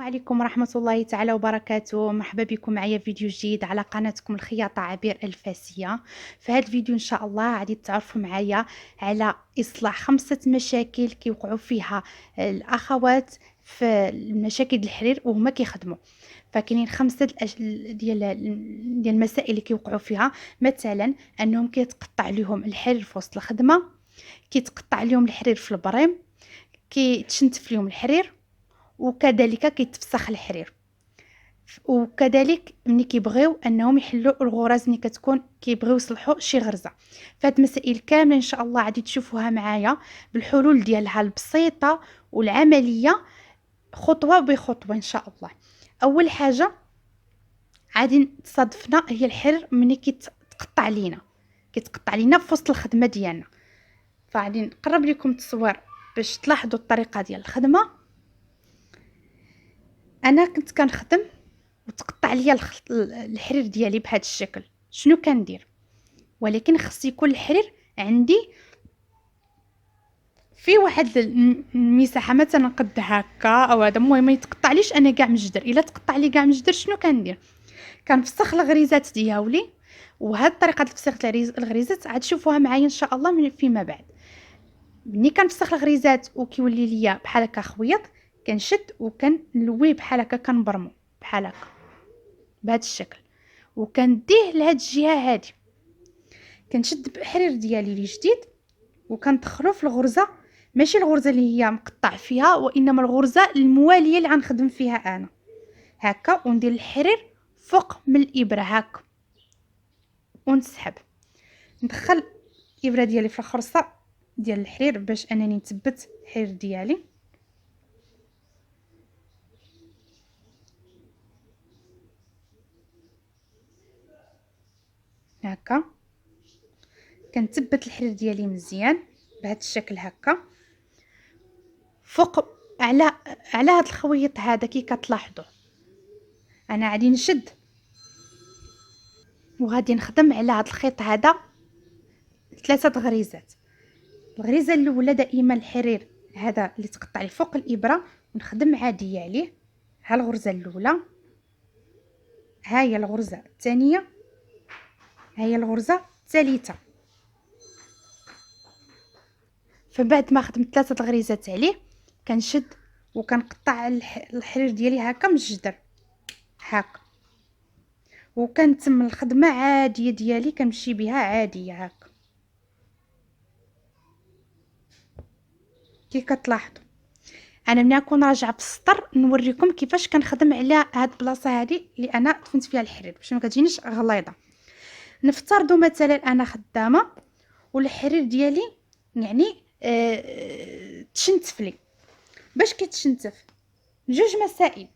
عليكم ورحمة الله تعالى وبركاته. مرحبا بكم معايا فيديو جديد على قناتكم الخياطة عبير الفاسية. في هذا الفيديو ان شاء الله غادي تعرفوا معايا على اصلاح 5 مشاكل كيوقعوا فيها الاخوات في مشاكل الحرير وهما كيخدموا. فكاينين 5 ديال المسائل اللي كيوقعوا فيها، مثلا انهم كيتقطع لهم الحرير في وسط الخدمة، كيتقطع لهم الحرير في البريم، كيتشنتف لهم الحرير، وكذلك كيتفسخ الحرير. وكذلك ملي كيبغيو انهم يحلوا الغرز ملي كتكون كيبغيو يصلحوا شي غرزه. فهاد المسائل كامله ان شاء الله غادي تشوفوها معايا بالحلول ديالها البسيطه والعمليه، خطوه بخطوه ان شاء الله. اول حاجه غادي تصادفنا هي الحرير ملي كيتقطع لينا في وسط الخدمه ديالنا. فغادي نقرب لكم التصوير باش تلاحظوا الطريقه ديال الخدمه. انا كنت كنخدم وتقطع ليا الحرير ديالي بهذا الشكل، شنو كندير؟ ولكن خص يكون الحرير عندي في واحد المساحه، مثلا قد هكا او هذا. المهم ما يتقطعليش انا كاع مجدر. الا تقطع لي كاع مجدر شنو كندير؟ كنفسخ الغريزات ديالي. وهاد الطريقه ديال تفسيخ الغريزات عاد تشوفوها معايا ان شاء الله من فيما بعد. ملي كنفسخ الغريزات وكيولي ليا بحال هكا خويط، كنشد وكنلويه بحال هكا، كنبرمو بحال هكا بهذا الشكل، وكنديه لهاد الجهه هادي. كنشد الحرير ديالي اللي جديد وكندخلو في الغرزه، ماشي الغرزه اللي هي مقطع فيها، وانما الغرزه المواليه اللي غنخدم فيها انا هكا. وندير الحرير فوق من الابره هكا ونسحب، ندخل الابره ديالي في الخرصه ديال الحرير باش انني نثبت الحرير ديالي هكا. كنثبت الحرير ديالي مزيان بهذا الشكل هكا فوق على هذا الخويط هذا. كي كتلاحظوا انا غادي نشد وغادي نخدم على هذا الخيط هذا 3 غريزات. الغريزه الاولى دائما الحرير هذا اللي تقطع لي فوق الابره ونخدم عاديه عليه. ها الغرزه الاولى، ها هي الغرزه الثانيه، ها هي الغرزه الثالثه. فبعد ما خدمت 3 غريزات عليه كنشد وكنقطع الحرير ديالي هكا من الجدر هكا، وكنتم الخدمه عاديه ديالي كنمشي بها عاديه هكا. كي كتلاحظوا انا ملي نكون راجعه في السطر نوريكم كيفاش كنخدم على هاد البلاصه هذه اللي انا دفنت فيها الحرير باش ما كتجينيش غليظه. نفترضوا مثلا انا خدامه والحرير ديالي يعني تشنتف لي. باش كيتشنتف؟ 2 مسائل.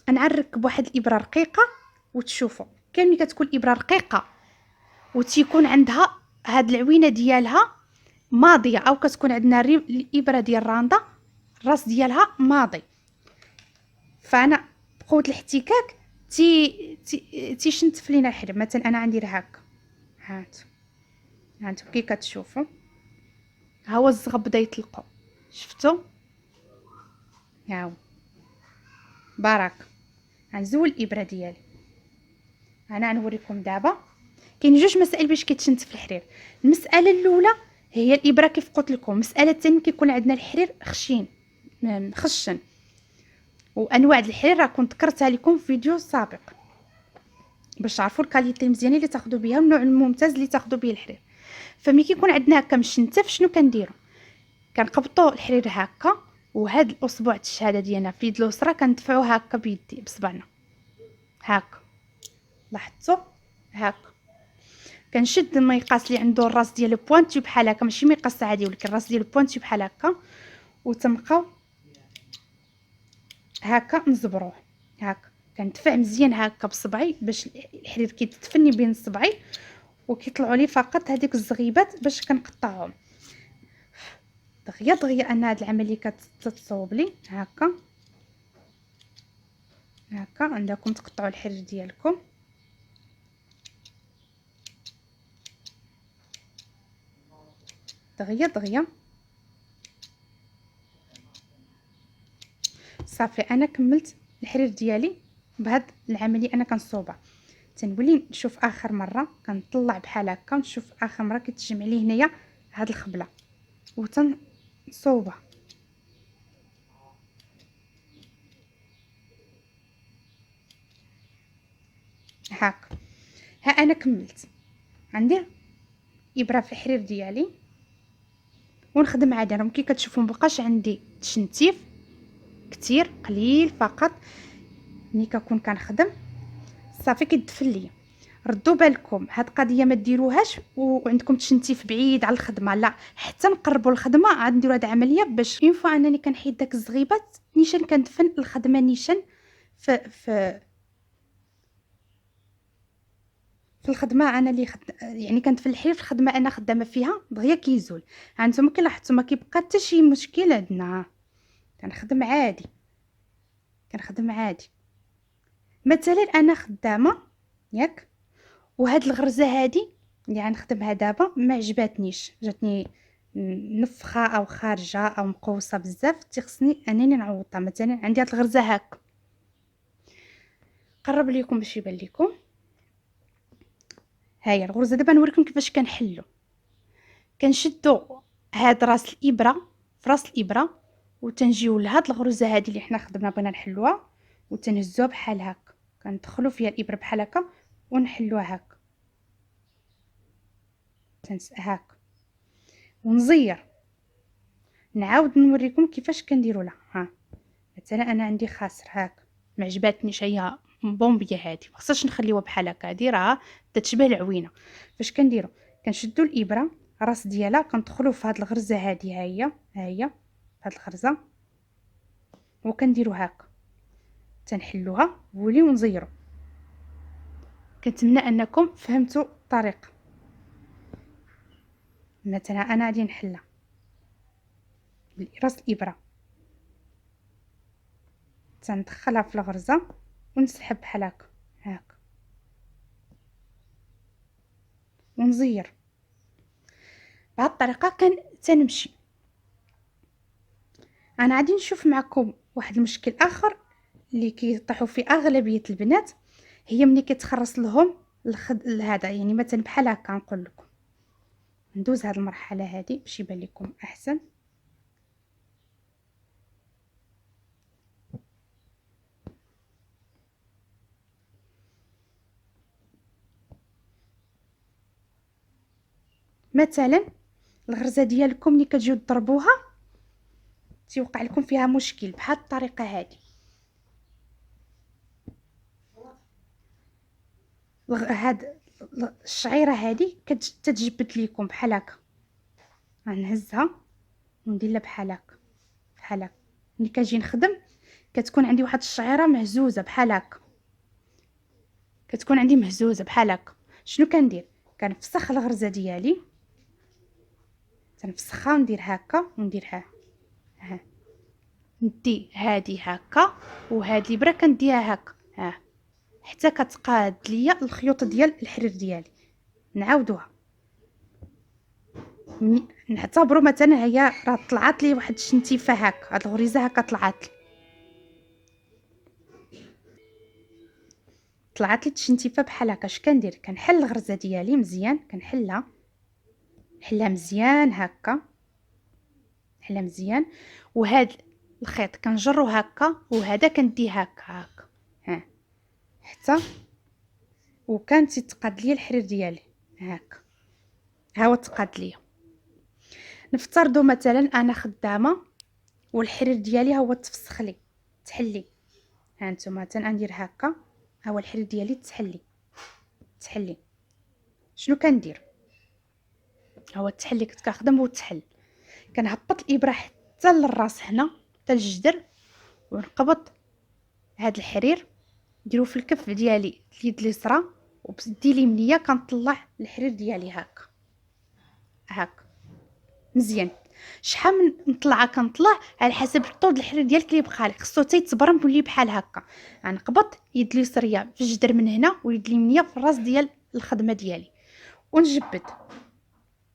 انا نركب واحد الابره رقيقه وتشوفوا كاين ملي كتكون الابره رقيقه وتيكون عندها هاد العوينه ديالها ماضيه، او كتكون عندنا الابره ديال الرانده الراس ديالها ماضي، فانا بقوه الاحتكاك تيشنتف لينا الحرير. مثلا انا غندير هكا، هانتو كي كتشوفوا ها هو الزغب بدا يطلقوا، شفتوا؟ هاو بارك. غنزول الابره ديالي. انا غنوريكم دابا كاين 2 مسائل باش كيتشنتف الحرير. المساله الاولى هي الابره كيف قلت لكم. المساله الثانيه كيكون عندنا الحرير خشين خشن. وانواع الحرير راه كنت ذكرتها لكم في فيديو سابق باش تعرفوا الكاليتي المزيانه اللي تاخذوا بها والنوع الممتاز اللي تاخذوا به الحرير. فملي كيكون عندنا هكا مشنتف شنو كنديروا؟ كنقبطوا الحرير هكا، وهاد الاصبع الشهاده ديالنا في اليد اليسرى كندفعوه هكا بيدي بصبعنا هكا. لاحظتوا هكا؟ كنشد المقاس اللي عنده الراس ديال البوانتي بحال هكا، ماشي مقاس عادي ولكن الراس ديال البوانتي بحال هكا، وتنبقاو هكا نزبروه هكا. كندفع مزيان هكا بصبعي باش الحرير كيتدفني بين صبعي وكيطلعوا لي فقط هذيك الزغيبات باش كنقطعهم دغيا دغيا. ان هاد العمليه كتصوب لي هكا هكا. عندكم تقطعوا الحرير ديالكم دغيا دغيا. صافي انا كملت الحرير ديالي بهاد العمليه انا كنصوبها. تنولي نشوف اخر مره كنطلع بحال هكا، ونشوف اخر مره كتجمع لي هنايا هاد الخبله وتنصوبها هاك. ها انا كملت، غندير ابره في الحرير ديالي ونخدم عادي. راه كي كتشوفوا مبقاش عندي تشنتيف كتير، قليل فقط. ملي كنكون كنخدم صافي كيدفن ليا. ردوا بالكم هاد القضيه ما ديروهاش وعندكم تشنتيف بعيد على الخدمه، لا، حتى نقربوا الخدمه عاد نديروا هاد العمليه باش اون فوا انني كنحيد داك الزغيبات نيشان كندفن الخدمه نيشان في الخدمه انا اللي يعني كنت في الحير في الخدمه انا خدامه فيها دغيا كيزول. هانتوما كي لاحظتوا ما كيبقى حتى شي مشكل عندنا، كنخدم عادي كنخدم عادي. مثلا انا خدامه ياك، وهاد الغرزه هادي اللي غنخدمها دابا ما عجباتنيش، جاتني نفخه او خارجه او مقوسه بزاف، تيخصني انني نعوضها. مثلا عندي هاد الغرزه هاك، قرب ليكم باش يبان لكم. هاهي الغرزه دابا نوريكم كيفاش كنحلو. كنشدو هاد راس الابره في راس الابره وتنجيو لهاد الغرزه هادي اللي حنا خدمنا بغينا نحلوها، وتنهزوها بحال هكا، كندخلو فيها الابره بحال هكا ونحلوها هكا هكا ونزير. نعاود نوريكم كيفاش كنديروا لها. ها مثلا انا عندي خاسر هاك ما عجباتنيش، هي بومبيه هادي ما خصهاش نخليوها بحال هكا، هادي راه تتشبه العوينه. فاش كنديروا كنشدو الابره راس ديالها كندخلوا في هاد الغرزه هادي، ها هي هاد الغرزه، وكنديروا هكا تنحلوها وليو نزيروا. كنتمنى انكم فهمتوا الطريقه. مثلا انا غادي نحلها براس الابره، تندخلها في الغرزه ونسحب بحال هكا ونزير. بهذه الطريقه تنمشي. انا غادي نشوف معكم واحد المشكل اخر اللي كيطيحوا فيه اغلبيه البنات، هي ملي كيتخرص لهم هذا، يعني مثلا بحال هكا. نقول لكم ندوز هذه المرحله هذه باش يبان لكم احسن. مثلا الغرزه ديالكم ملي كتجيو تضربوها تيوقع لكم فيها مشكل بهذه الطريقه هذه. هاد الشعيره هذه كتجبد لكم بحال هكا، غنهزها وندير لها بحال هكا بحال هكا. ملي كنجي نخدم كتكون عندي واحد الشعيره مهزوزه بحال هكا، كتكون عندي مهزوزه بحال هكا. شنو كندير؟ كنفسخ الغرزه ديالي، تنفسخها وندير هكا ونديرها ها، ندي هادي هكا وهاد الابره كنديها هكا ها حتى كتقاد ليا الخيوط ديال الحرير ديالي. نعاودوها، نعتبروا مثلا هي راه طلعت لي واحد الشنتيفه هكا، هاد الغريزه هكا طلعت لي الشنتيفه بحال هكا. اش كندير؟ كنحل الغرزه ديالي مزيان، كنحلها مزيان هكا، نحلها مزيان. وهاد الخيط كنجرو هكا، وهذا كنديه هكا ها حتى وكانت تقاد ليا الحرير ديالي هكا. ها هو تقاد ليا. نفترضوا مثلا انا خدامه والحرير ديالي هو تفسخ لي تحلي. ها انتم مثلا ندير هكا، ها هو الحرير ديالي تحلي. شنو كندير؟ هو التحلي كنت كنخدم وتحل، كنهبط الابره حتى للراس هنا حتى الجدر، ونقبض هاد الحرير نديرو في الكف ديالي اليد اليسرى، وبيدي اليمنيه كنطلع الحرير ديالي هكا مزيان. شحال من نطلع كنطلع على حسب الطول الحرير ديالك اللي بقى لك، خصو تيتبرم يولي بحال هكا. غنقبض يد اليسريه في الجدر من هنا ويد اليمنيه في الراس ديال الخدمه ديالي ونجبد.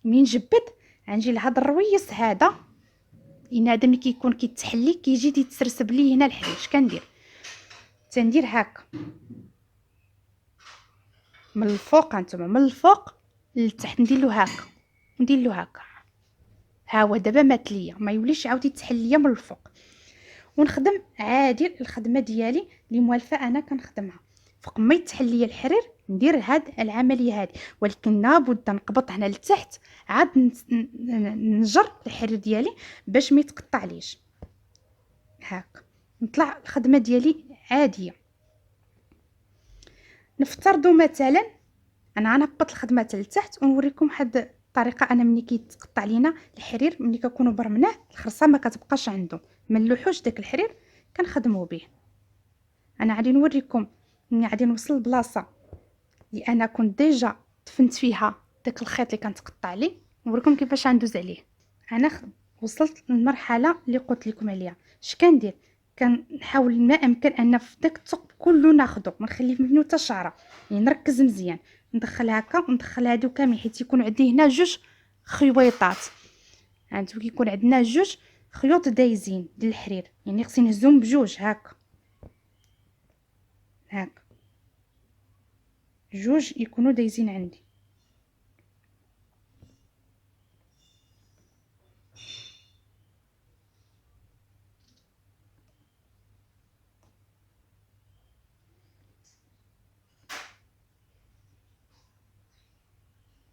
منين نجبد غنجي لهاد الرويس هذا، لان هذا ملي كيكون كيتحلي كيجي تيتسرسب لي هنا الحرير. اش كندير؟ تندير هكا من الفوق، هانتوما من الفوق للتحت ندير له هكا ندير له هكا. ها هو دابا مات ليا، ما يوليش عاود يتحل ليا من الفوق. ونخدم عادي الخدمه ديالي اللي موالفه انا كنخدمها. فوق ما يتحل ليا الحرير ندير هاد العمليه هادي، ولكن لابد نقبط هنا لتحت عاد نجر الحرير ديالي باش ما يتقطع ليش. هاك نطلع الخدمه ديالي عاديه. نفترضوا مثلا انا غنهبط الخدمه لتحت ونوريكم واحد الطريقه. انا ملي كيتقطع لينا الحرير ملي كنكونوا برمناه الخرصه ما كتبقاش عنده، ما نلوحوش داك الحرير كنخدموا به. انا غادي نوريكم ملي غادي نوصل لبلاصه اللي انا كنت ديجا دفنت فيها داك الخيط اللي كنتقطع ليه، نوريكم كيفاش غندوز عليه. انا وصلت للمرحله اللي قلت لكم عليها. اش كندير؟ كنحاول ما امكن ان في داك الثقب كله ناخذه، ما نخليه منه حتى شعره، يعني نركز مزيان. ندخل هكا وندخل هادو كامل حيت يكون عندي هنا جوج خيويطات. هانتو كيكون عندنا جوج خيوط دايزين ديال الحرير، يعني خصني نهزهم بجوج هكا هكا، جوج يكونوا دايزين عندي.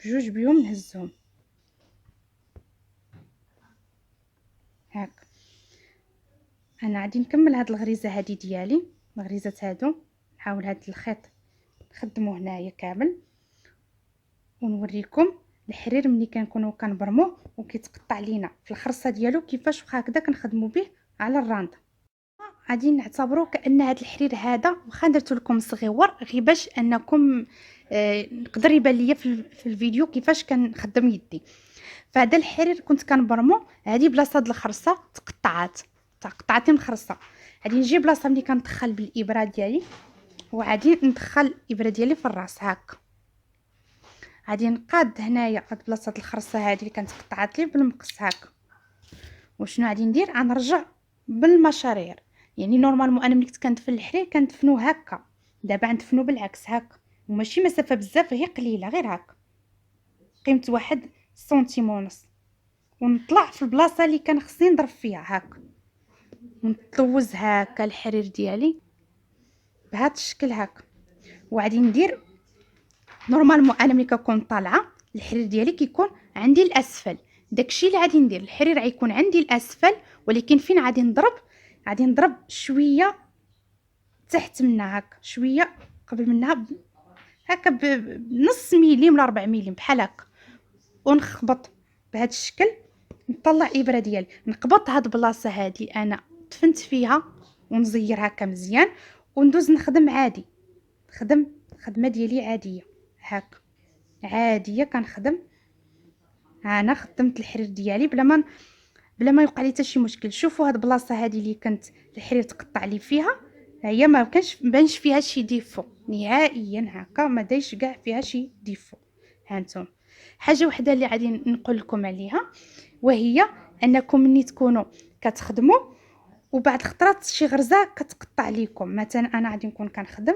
بجوج بيهم نهزهم هاك. انا غادي نكمل هاد الغريزه هادي ديالي، الغريزات هادو نحاول هاد الخيط نخدموه هنايا كامل ونوريكم الحرير ملي كنكونوا كنبرموه وكيتقطع لينا في الخرصه ديالو كيفاش واخا هكذا كنخدموا به على الرانده. غادي نعتبروا كأن هاد الحرير هذا واخا درت لكم صغيور غير باش انكم نقدر يبان ليا في الفيديو كيفاش كنخدم يدي. فهذا الحرير كنت كنبرمو، هذه بلاصه د الخرصه تقطعت من الخرصه. غادي نجي بلاصه ملي كندخل بالابره ديالي وغادي ندخل الابره ديالي في الراس هكا. غادي نقاد هنايا هاد بلاصه الخرصه هذه اللي كانت قطعات لي بالمقص هكا. وشنو غادي ندير؟ غنرجع بالمشارير. يعني نورمالمون انا ملي كنت كندفن الحرير كندفنو هكا، دابا غندفنو بالعكس هكا، وماشي مسافه بزاف هي قليله غير هكا قيمه 1.5 سنتيم. ونطلع في البلاصه اللي كان خصني نضرب فيها هكا، ونطوز هكا الحرير ديالي بهذا الشكل هكا. وغادي ندير نورمالمون انا ملي كنكون طالعه الحرير ديالي كيكون عندي الاسفل، داكشي اللي غادي ندير الحرير غيكون عندي الاسفل، ولكن فين غادي نضرب؟ غادي نضرب شويه تحت منها هكا، شويه قبل منها هكا بنص ميليم ولا 4 ميليم بحال هكا، ونخبط بهذا الشكل. نطلع ابره ديالي نقبط هاد البلاصه هادي انا دفنت فيها ونزير هكا مزيان، وندوز نخدم عادي، نخدم الخدمه ديالي عاديه هكا عاديه كنخدم. انا خدمت الحرير ديالي بلا ما يوقع لي حتى شي مشكل. شوفوا هاد البلاصه هادي اللي كانت الحرير تقطع لي فيها، هي ما كانش مبانش فيها شي ديفو نهائيا هكا، ما دايش كاع فيها شي ديفو. هانتم حاجه وحده اللي غادي نقول لكم عليها، وهي انكم ملي تكونوا كتخدموا وبعد خطرات شي غرزه كتقطع ليكم، مثلا انا غادي نكون كنخدم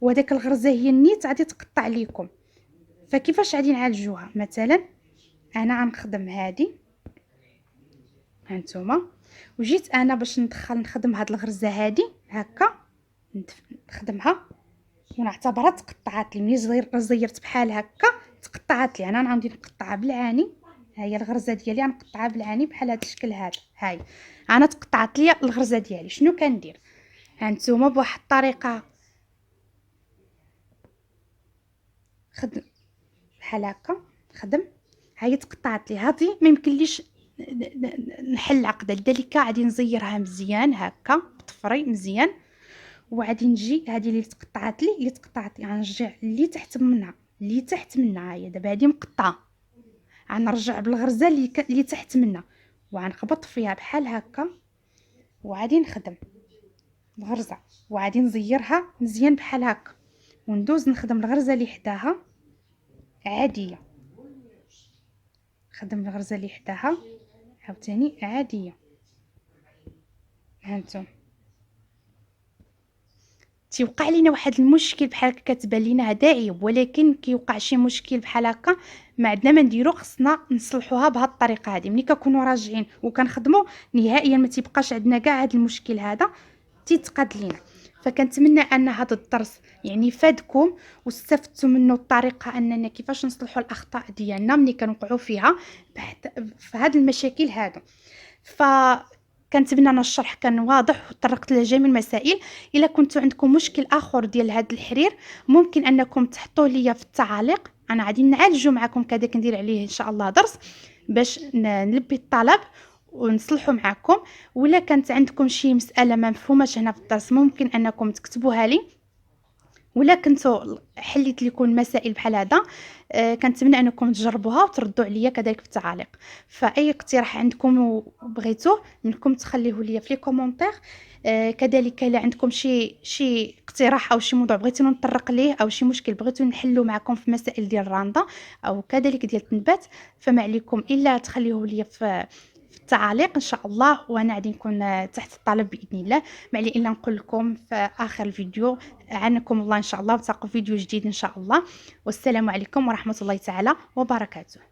وهذيك الغرزه هي النيت غادي تقطع ليكم، فكيفاش غادي نعالجوها؟ مثلا انا غنخدم هذه هانتوما، وجيت انا باش نخدم هاد الغرزه هذه هكا نخدمها ونعتبرها تقطعات لي. ملي زيرت بحال هكا تقطعات لي، انا غادي نقطعها بالعاني. ها هي الغرزه ديالي غنقطعها بالعاني بحال هذا الشكل هذا. هاي انا تقطعت لي الغرزه ديالي. شنو كندير هانتوما؟ بواحد الطريقه خدم بحال هكا خدم. هاي تقطعت لي هذه ما يمكنليش نحل عقده داليكا، غادي نزيرها مزيان هكا بطفري مزيان، وغادي نجي هذه اللي تقطعت لي غنرجع اللي تحت منها اللي تحت منها. هي دابا هذه مقطعه غنرجع بالغرزه اللي تحت منها وغنخبط فيها بحال هكا، وغادي نخدم الغرزه وغادي نزيرها مزيان بحال هكا، وندوز نخدم الغرزه اللي حداها عاديه. خدم الغرزه اللي حداها عاوتاني عاديه. هانتم تيوقع لينا واحد المشكل بحال هكا كتبان لينا هذا عيب، ولكن كيوقع شي مشكل بحال هكا ما عندنا ما نديرو، خصنا نصلحوها بهاد الطريقه هذه. ملي كنكونوا راجعين وكنخدموا نهائيا ما تيبقاش عندنا كاع هذا المشكل هذا تيتقاد لينا. فكنتمنى ان هذا الدرس يعني فادكم واستفدتوا منه الطريقه اننا كيفاش نصلحوا الاخطاء ديالنا ملي كنوقعوا فيها في هاد المشاكل هادو. ف كنتمنى ان الشرح كان واضح وطرقت لجميع المسائل. الا كنتو عندكم مشكل اخر ديال هذا الحرير ممكن انكم تحطوه ليا في التعاليق، انا غادي نعالجو معكم كذلك ندير عليه ان شاء الله درس باش نلبي الطلب ونصلحوا معكم. ولا كانت عندكم شي مساله ما مفهوماش هنا في الدرس ممكن انكم تكتبوها لي، ولا كنتو حليت لكم مسائل بحال هذا كنتمنى انكم تجربوها وتردوا عليا كذلك في التعاليق. فاي اقتراح عندكم وبغيتوه منكم تخليه لي في لي كومونتير. كذلك الا عندكم شي اقتراح او شي موضوع بغيتوني نطرق ليه او شي مشكل بغيتو نحلو معكم في مسائل ديال الراندا او كذلك ديال التنبات، فما عليكم الا تخليه لي في التعاليق ان شاء الله، وانا غادي نكون تحت الطلب باذن الله. ما علي الا نقول لكم في اخر الفيديو عنكم الله ان شاء الله، وتلقوا فيديو جديد ان شاء الله. والسلام عليكم ورحمه الله تعالى وبركاته.